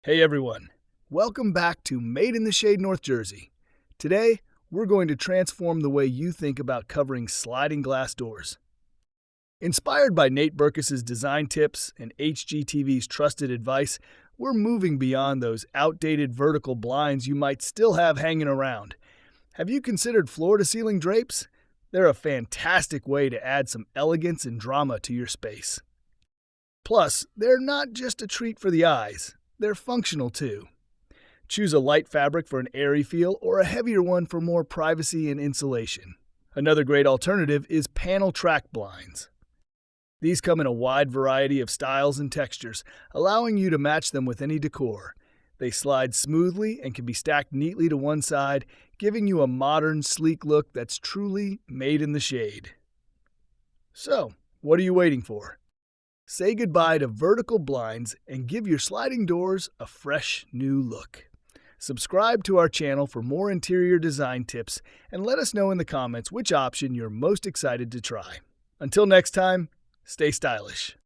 Hey everyone, welcome back to Made in the Shade, North Jersey. Today, we're going to transform the way you think about covering sliding glass doors. Inspired by Nate Berkus' design tips and HGTV's trusted advice, we're moving beyond those outdated vertical blinds you might still have hanging around. Have you considered floor-to-ceiling drapes? They're a fantastic way to add some elegance and drama to your space. Plus, they're not just a treat for the eyes. They're functional too. Choose a light fabric for an airy feel or a heavier one for more privacy and insulation. Another great alternative is panel track blinds. These come in a wide variety of styles and textures, allowing you to match them with any decor. They slide smoothly and can be stacked neatly to one side, giving you a modern, sleek look that's truly made in the shade. So, what are you waiting for? Say goodbye to vertical blinds and give your sliding doors a fresh new look. Subscribe to our channel for more interior design tips and let us know in the comments which option you're most excited to try. Until next time, stay stylish.